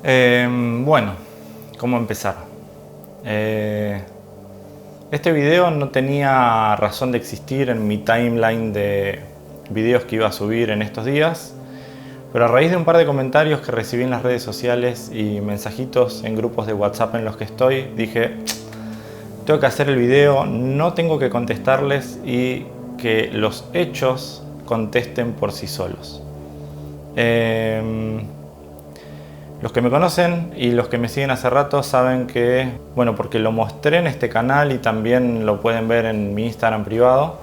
Bueno, ¿cómo empezar? Este video no tenía razón de existir en mi timeline de videos que iba a subir en estos días, pero a raíz de un par de comentarios que recibí en las redes sociales y mensajitos en grupos de WhatsApp en los que estoy, dije, tengo que hacer el video, no tengo que contestarles y que los hechos contesten por sí solos. Los que me conocen y los que me siguen hace rato saben que, bueno, porque lo mostré en este canal y también lo pueden ver en mi Instagram privado,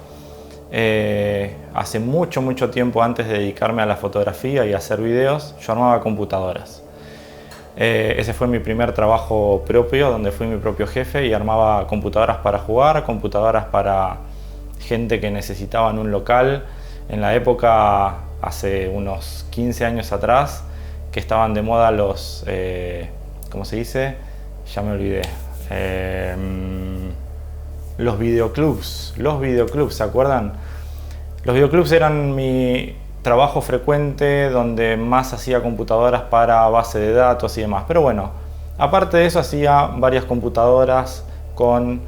hace mucho tiempo antes de dedicarme a la fotografía y a hacer videos, yo armaba computadoras. Ese fue mi primer trabajo propio, donde fui mi propio jefe y armaba computadoras para jugar, computadoras para gente que necesitaban un local. En la época, hace unos 15 años atrás, que estaban de moda los, ¿cómo se dice? Ya me olvidé. Los videoclubs, ¿se acuerdan? Los videoclubs eran mi trabajo frecuente, donde más hacía computadoras para base de datos y demás. Pero bueno, aparte de eso hacía varias computadoras con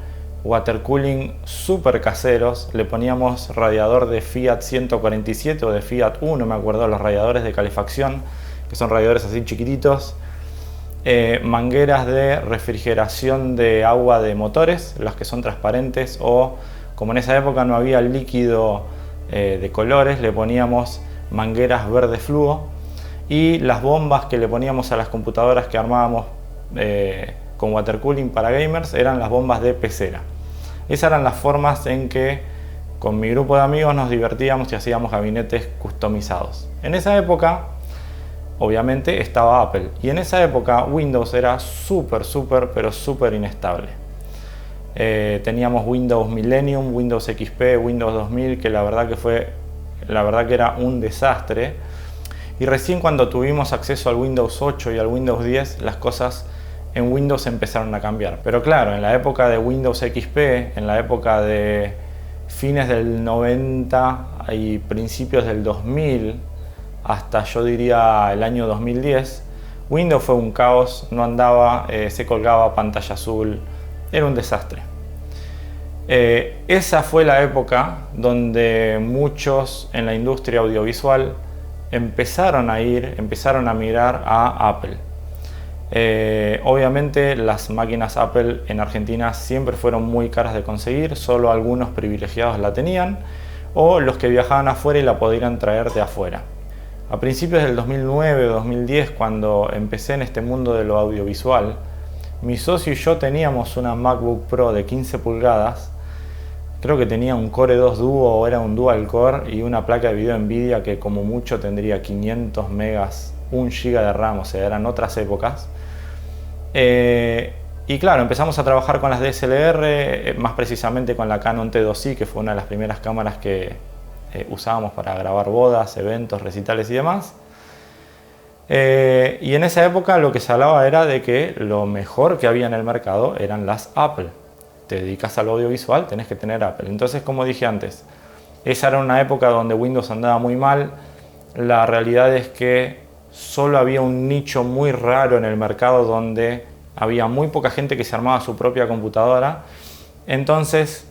water cooling súper caseros. Le poníamos radiador de Fiat 147 o de Fiat 1, me acuerdo, los radiadores de calefacción, que son radiadores así chiquititos, mangueras de refrigeración de agua de motores, las que son transparentes, o como en esa época no había líquido de colores, le poníamos mangueras verde fluo, y las bombas que le poníamos a las computadoras que armábamos con water cooling para gamers eran las bombas de pecera. Esas eran las formas en que con mi grupo de amigos nos divertíamos y hacíamos gabinetes customizados. En esa época obviamente estaba Apple, y en esa época Windows era súper inestable. Teníamos Windows Millennium, Windows XP, Windows 2000, que la verdad que era un desastre. Y recién cuando tuvimos acceso al Windows 8 y al Windows 10, las cosas en Windows empezaron a cambiar. Pero claro, en la época de Windows XP, en la época de fines del 90 y principios del 2000, hasta yo diría el año 2010, Windows fue un caos, no andaba, se colgaba, pantalla azul, era un desastre. Esa fue la época donde muchos en la industria audiovisual empezaron a mirar a Apple. Obviamente las máquinas Apple en Argentina siempre fueron muy caras de conseguir, solo algunos privilegiados la tenían, o los que viajaban afuera y la podían traer de afuera. A principios del 2009 o 2010, cuando empecé en este mundo de lo audiovisual, mi socio y yo teníamos una MacBook Pro de 15 pulgadas, creo que tenía un Core 2 Duo o era un Dual Core, y una placa de video Nvidia que como mucho tendría 500 megas, 1 GB de RAM, o sea, eran otras épocas. Y claro, empezamos a trabajar con las DSLR, más precisamente con la Canon T2i, que fue una de las primeras cámaras que usábamos para grabar bodas, eventos, recitales y demás. Y en esa época lo que se hablaba era de que lo mejor que había en el mercado eran las Apple. Te dedicas al audiovisual, tenés que tener Apple. Entonces, como dije antes, esa era una época donde Windows andaba muy mal. La realidad es que solo había un nicho muy raro en el mercado donde había muy poca gente que se armaba su propia computadora. Entonces,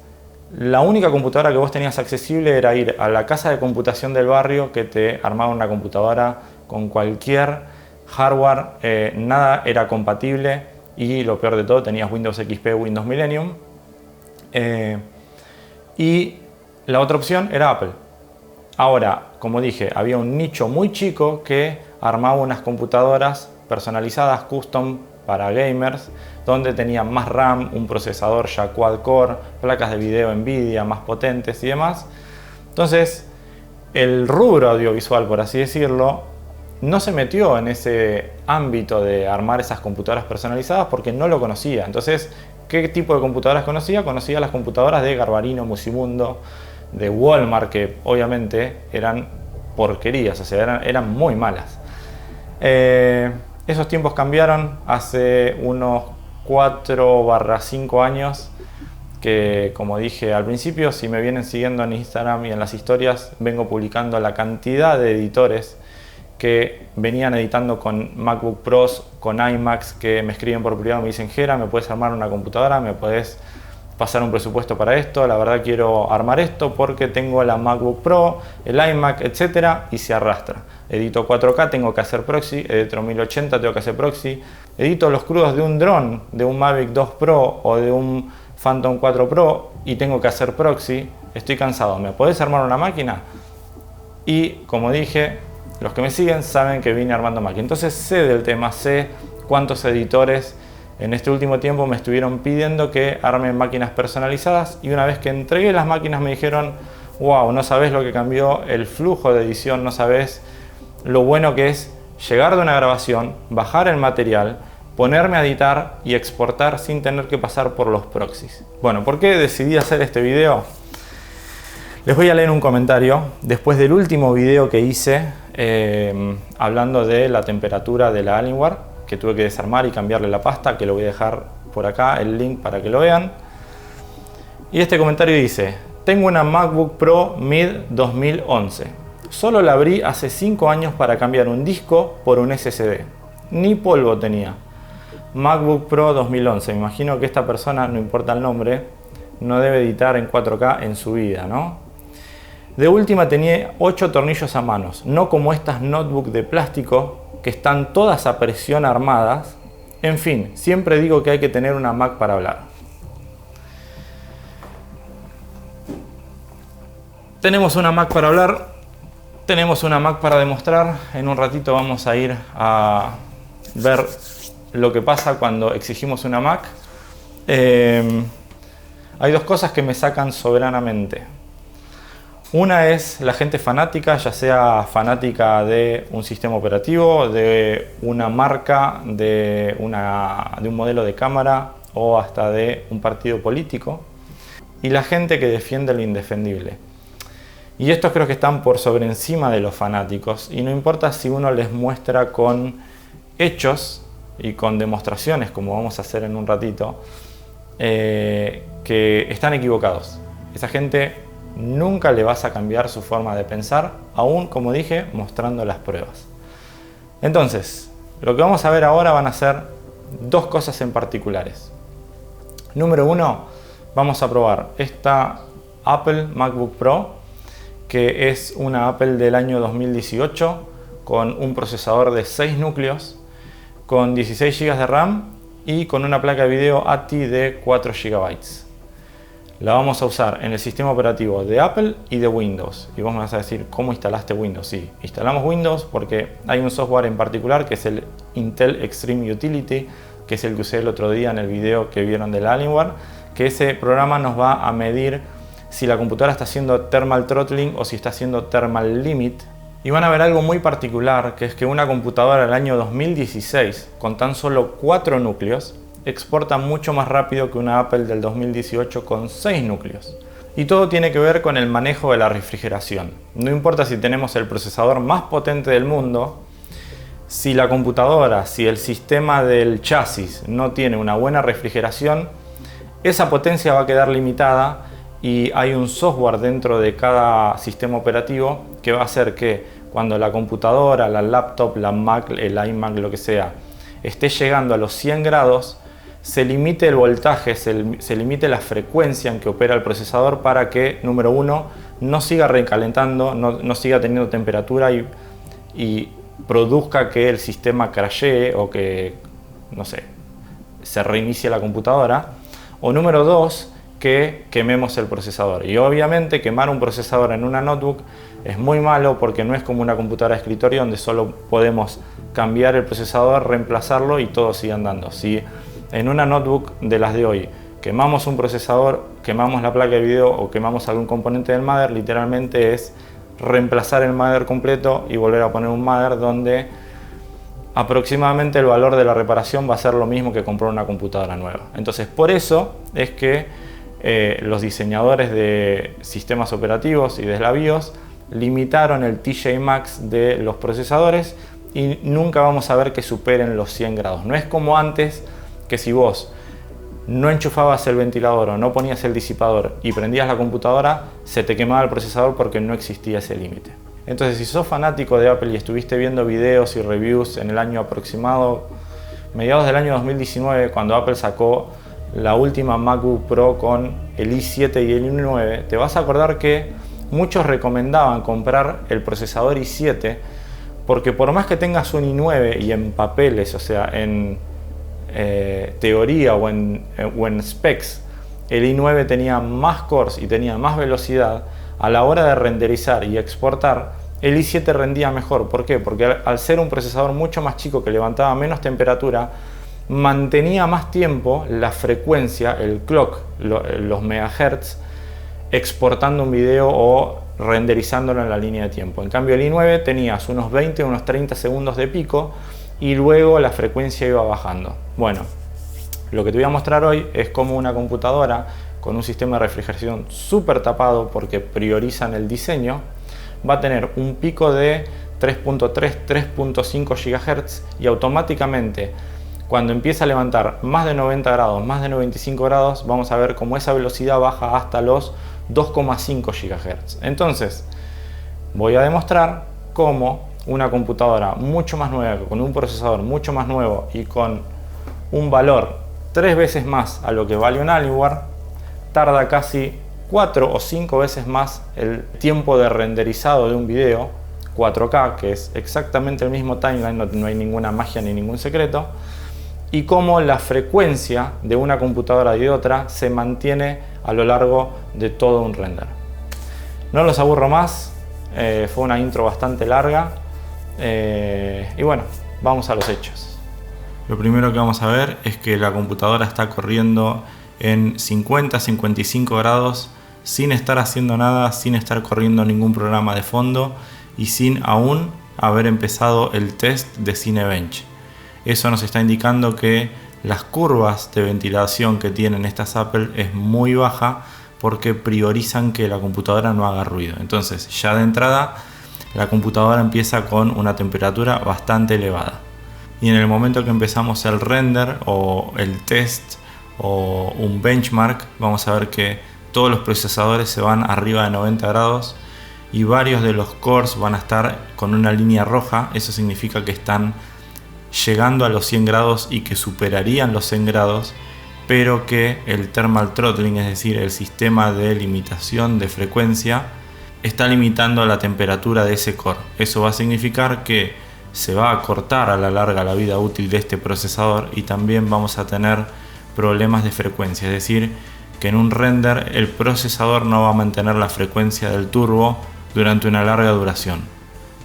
la única computadora que vos tenías accesible era ir a la casa de computación del barrio, que te armaba una computadora con cualquier hardware, nada era compatible, y lo peor de todo, tenías Windows XP, Windows Millennium, y la otra opción era Apple. Ahora, como dije, había un nicho muy chico que armaba unas computadoras personalizadas, custom, para gamers, donde tenían más RAM, un procesador ya quad-core, placas de video Nvidia más potentes y demás. Entonces, el rubro audiovisual, por así decirlo, no se metió en ese ámbito de armar esas computadoras personalizadas porque no lo conocía. Entonces, ¿qué tipo de computadoras conocía? Conocía las computadoras de Garbarino, Musimundo, de Walmart, que obviamente eran porquerías, o sea, eran muy malas. Esos tiempos cambiaron hace unos 4-5 años, que como dije al principio, si me vienen siguiendo en Instagram y en las historias, vengo publicando la cantidad de editores que venían editando con MacBook Pros, con iMacs, que me escriben por privado, me dicen: Gera, ¿me puedes armar una computadora? ¿Me puedes pasar un presupuesto para esto? La verdad quiero armar esto porque tengo la MacBook Pro, el iMac, etcétera, y se arrastra. Edito 4K, tengo que hacer proxy, edito 1080, tengo que hacer proxy, edito los crudos de un dron, de un Mavic 2 Pro o de un Phantom 4 Pro y tengo que hacer proxy. Estoy cansado, ¿me podés armar una máquina? Y como dije, los que me siguen saben que vine armando máquina, entonces sé del tema, sé cuántos editores en este último tiempo me estuvieron pidiendo que armen máquinas personalizadas, y una vez que entregué las máquinas me dijeron: wow, no sabes lo que cambió el flujo de edición, no sabes lo bueno que es llegar de una grabación, bajar el material, ponerme a editar y exportar sin tener que pasar por los proxies. Bueno, ¿por qué decidí hacer este video? Les voy a leer un comentario después del último video que hice hablando de la temperatura de la Alienware, que tuve que desarmar y cambiarle la pasta, que lo voy a dejar por acá el link para que lo vean. Y este comentario dice: tengo una MacBook Pro Mid 2011. Solo la abrí hace 5 años para cambiar un disco por un SSD. Ni polvo tenía. MacBook Pro 2011. Me imagino que esta persona, no importa el nombre, no debe editar en 4K en su vida, ¿no? De última tenía 8 tornillos a manos, no como estas notebooks de plástico que están todas a presión armadas. En fin, siempre digo que hay que tener una Mac para hablar. Tenemos una Mac para hablar, tenemos una Mac para demostrar. En un ratito vamos a ir a ver lo que pasa cuando exigimos una Mac. Hay dos cosas que me sacan soberanamente. Una es la gente fanática, ya sea fanática de un sistema operativo, de una marca, de un modelo de cámara o hasta de un partido político. Y la gente que defiende lo indefendible. Y estos creo que están por sobre encima de los fanáticos. Y no importa si uno les muestra con hechos y con demostraciones, como vamos a hacer en un ratito, que están equivocados. Esa gente nunca le vas a cambiar su forma de pensar, aún, como dije, mostrando las pruebas. Entonces, lo que vamos a ver ahora van a ser dos cosas en particulares. Número uno, vamos a probar esta Apple MacBook Pro, que es una Apple del año 2018 con un procesador de 6 núcleos, con 16 GB de RAM y con una placa de video ATI de 4 GB. La vamos a usar en el sistema operativo de Apple y de Windows. Y vos me vas a decir: ¿cómo instalaste Windows? Sí, instalamos Windows porque hay un software en particular que es el Intel Extreme Utility, que es el que usé el otro día en el video que vieron del Alienware, que ese programa nos va a medir si la computadora está haciendo thermal throttling o si está haciendo thermal limit. Y van a ver algo muy particular, que es que una computadora del año 2016 con tan solo 4 núcleos exporta mucho más rápido que una Apple del 2018 con 6 núcleos. Y todo tiene que ver con el manejo de la refrigeración. No importa si tenemos el procesador más potente del mundo, si la computadora, si el sistema del chasis no tiene una buena refrigeración, esa potencia va a quedar limitada, y hay un software dentro de cada sistema operativo que va a hacer que cuando la computadora, la laptop, la Mac, el iMac, lo que sea, esté llegando a los 100 grados, se limite el voltaje, se limite la frecuencia en que opera el procesador para que, número uno, no siga recalentando, no siga teniendo temperatura y produzca que el sistema crashee o que, no sé, se reinicie la computadora. O número dos, que quememos el procesador. Y obviamente quemar un procesador en una notebook es muy malo porque no es como una computadora de escritorio donde solo podemos cambiar el procesador, reemplazarlo y todo sigue andando. Si en una notebook de las de hoy quemamos un procesador, quemamos la placa de video o quemamos algún componente del mother, literalmente es reemplazar el mother completo y volver a poner un mother donde aproximadamente el valor de la reparación va a ser lo mismo que comprar una computadora nueva. Entonces, por eso es que los diseñadores de sistemas operativos y de la BIOS limitaron el TJ Max de los procesadores y nunca vamos a ver que superen los 100 grados. No es como antes, que si vos no enchufabas el ventilador o no ponías el disipador y prendías la computadora, se te quemaba el procesador porque no existía ese límite. Entonces, si sos fanático de Apple y estuviste viendo videos y reviews en el año aproximado, mediados del año 2019, cuando Apple sacó la última MacBook Pro con el i7 y el i9, te vas a acordar que muchos recomendaban comprar el procesador i7 porque por más que tengas un i9 y en papeles, o sea, en teoría o en specs, el i9 tenía más cores y tenía más velocidad, a la hora de renderizar y exportar, el i7 rendía mejor. ¿Por qué? Porque al ser un procesador mucho más chico que levantaba menos temperatura, mantenía más tiempo la frecuencia, el clock, los megahertz, exportando un video o renderizándolo en la línea de tiempo. En cambio, el i9 tenías unos 20, unos 30 segundos de pico y luego la frecuencia iba bajando. Bueno, lo que te voy a mostrar hoy es cómo una computadora con un sistema de refrigeración súper tapado, porque priorizan el diseño, va a tener un pico de 3.3, 3.5 GHz y automáticamente cuando empieza a levantar más de 90 grados, más de 95 grados, vamos a ver cómo esa velocidad baja hasta los 2,5 GHz. Entonces, voy a demostrar cómo una computadora mucho más nueva, con un procesador mucho más nuevo y con un valor 3 veces más a lo que vale un Alienware, tarda casi 4 o 5 veces más el tiempo de renderizado de un video 4K, que es exactamente el mismo timeline, no hay ninguna magia ni ningún secreto, y cómo la frecuencia de una computadora y de otra se mantiene a lo largo de todo un render. No los aburro más, fue una intro bastante larga, y bueno, vamos a los hechos. Lo primero que vamos a ver es que la computadora está corriendo en 50-55 grados sin estar haciendo nada, sin estar corriendo ningún programa de fondo y sin aún haber empezado el test de Cinebench. Eso nos está indicando que las curvas de ventilación que tienen estas Apple es muy baja porque priorizan que la computadora no haga ruido. Entonces, ya de entrada, la computadora empieza con una temperatura bastante elevada. Y en el momento que empezamos el render o el test o un benchmark, vamos a ver que todos los procesadores se van arriba de 90 grados y varios de los cores van a estar con una línea roja. Eso significa que están llegando a los 100 grados y que superarían los 100 grados, pero que el thermal throttling, es decir, el sistema de limitación de frecuencia, está limitando la temperatura de ese core. Eso va a significar que se va a cortar a la larga la vida útil de este procesador y también vamos a tener problemas de frecuencia, es decir, que en un render el procesador no va a mantener la frecuencia del turbo durante una larga duración.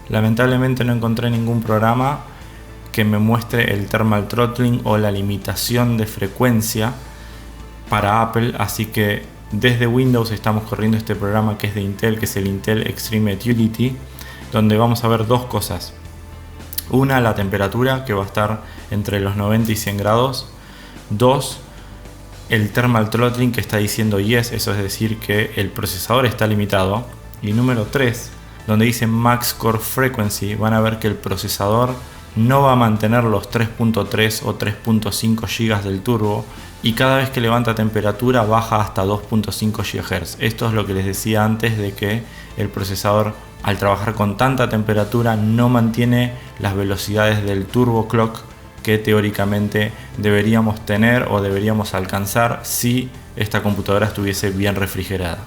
Lamentablemente no encontré ningún programa que me muestre el thermal throttling o la limitación de frecuencia para Apple, así que desde Windows estamos corriendo este programa que es de Intel, que es el Intel Extreme Utility, donde vamos a ver dos cosas. Una, la temperatura, que va a estar entre los 90 y 100 grados. Dos, el thermal throttling, que está diciendo yes, eso es decir que el procesador está limitado. Y número 3, donde dice max core frequency, van a ver que el procesador no va a mantener los 3.3 o 3.5 GB del turbo y cada vez que levanta temperatura baja hasta 2.5 GHz. Esto es lo que les decía antes, de que el procesador, al trabajar con tanta temperatura, no mantiene las velocidades del turbo clock que teóricamente deberíamos tener o deberíamos alcanzar si esta computadora estuviese bien refrigerada.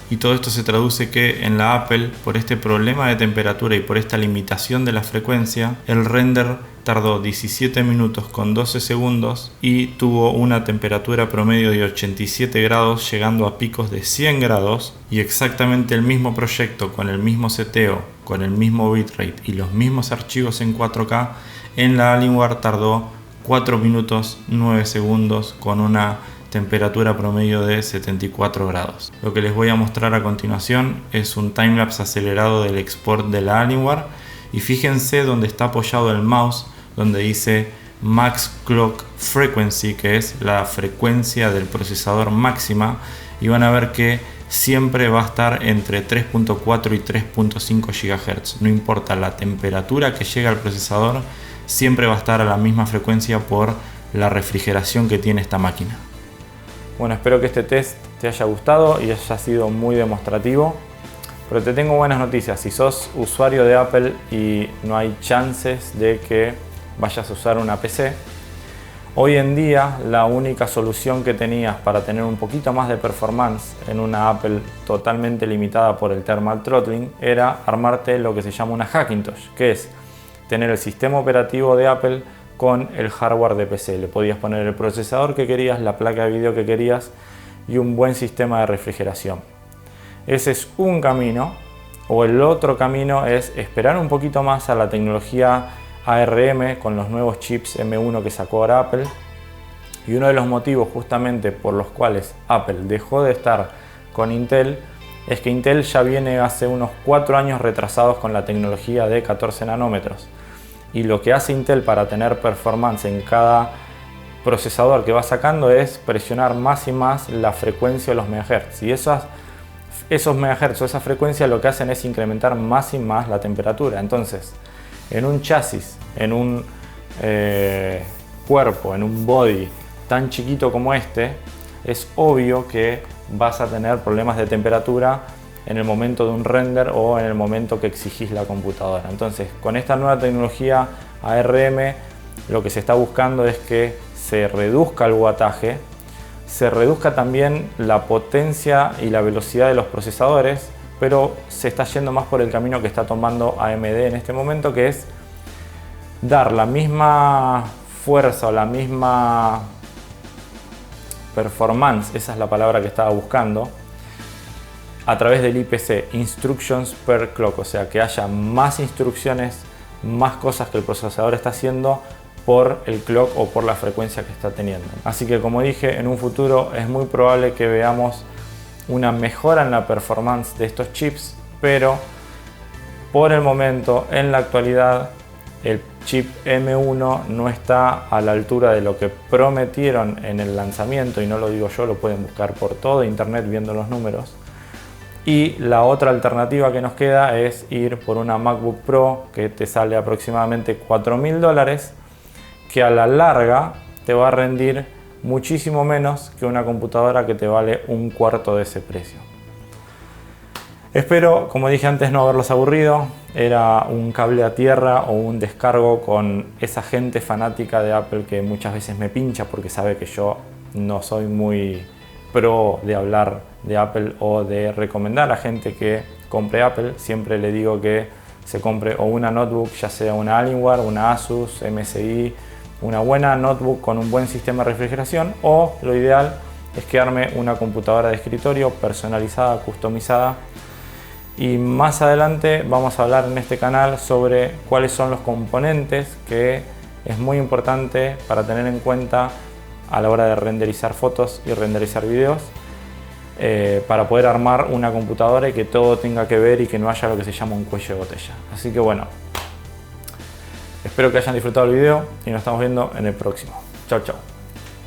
Y todo esto se traduce que en la Apple, por este problema de temperatura y por esta limitación de la frecuencia, el render tardó 17 minutos con 12 segundos y tuvo una temperatura promedio de 87 grados, llegando a picos de 100 grados, y exactamente el mismo proyecto con el mismo seteo, con el mismo bitrate y los mismos archivos en 4K, en la Alienware tardó 4 minutos 9 segundos con una temperatura promedio de 74 grados. Lo que les voy a mostrar a continuación es un timelapse acelerado del export de la Alienware, y fíjense donde está apoyado el mouse, donde dice Max Clock Frequency, que es la frecuencia del procesador máxima, y van a ver que siempre va a estar entre 3.4 y 3.5 GHz. No importa la temperatura que llega al procesador, siempre va a estar a la misma frecuencia por la refrigeración que tiene esta máquina. Bueno, espero que este test te haya gustado y haya sido muy demostrativo. Pero te tengo buenas noticias. Si sos usuario de Apple y no hay chances de que vayas a usar una PC, hoy en día la única solución que tenías para tener un poquito más de performance en una Apple totalmente limitada por el thermal throttling era armarte lo que se llama una Hackintosh, que es tener el sistema operativo de Apple con el hardware de PC. Le podías poner el procesador que querías, la placa de video que querías y un buen sistema de refrigeración. Ese es un camino, o el otro camino es esperar un poquito más a la tecnología ARM con los nuevos chips M1 que sacó ahora Apple. Y uno de los motivos justamente por los cuales Apple dejó de estar con Intel es que Intel ya viene hace unos 4 años retrasados con la tecnología de 14 nanómetros. Y lo que hace Intel para tener performance en cada procesador que va sacando es presionar más y más la frecuencia de los megahertz. Y esos megahertz o esa frecuencia lo que hacen es incrementar más y más la temperatura. Entonces, en un chasis, en un cuerpo, en un body tan chiquito como este, es obvio que vas a tener problemas de temperatura en el momento de un render o en el momento que exigís la computadora. Entonces, con esta nueva tecnología ARM, lo que se está buscando es que se reduzca el wattaje, se reduzca también la potencia y la velocidad de los procesadores, pero se está yendo más por el camino que está tomando AMD en este momento, que es dar la misma fuerza o la misma performance, esa es la palabra que estaba buscando, a través del IPC, Instructions per Clock, o sea que haya más instrucciones, más cosas que el procesador está haciendo por el clock o por la frecuencia que está teniendo. Así que, como dije, en un futuro es muy probable que veamos una mejora en la performance de estos chips, pero por el momento, en la actualidad, el chip M1 no está a la altura de lo que prometieron en el lanzamiento, y no lo digo yo, lo pueden buscar por todo internet viendo los números. Y la otra alternativa que nos queda es ir por una MacBook Pro que te sale aproximadamente $4.000, que a la larga te va a rendir muchísimo menos que una computadora que te vale un cuarto de ese precio. Espero, como dije antes, no haberlos aburrido. Era un cable a tierra o un descargo con esa gente fanática de Apple que muchas veces me pincha porque sabe que yo no soy muy pro de hablar de Apple o de recomendar a gente que compre Apple. Siempre le digo que se compre o una notebook, ya sea una Alienware, una Asus, MSI, una buena notebook con un buen sistema de refrigeración, o lo ideal es que arme una computadora de escritorio personalizada, customizada. Y más adelante vamos a hablar en este canal sobre cuáles son los componentes que es muy importante para tener en cuenta a la hora de renderizar fotos y renderizar videos, para poder armar una computadora y que todo tenga que ver y que no haya lo que se llama un cuello de botella. Así que bueno, espero que hayan disfrutado el video y nos estamos viendo en el próximo. Chao, chao.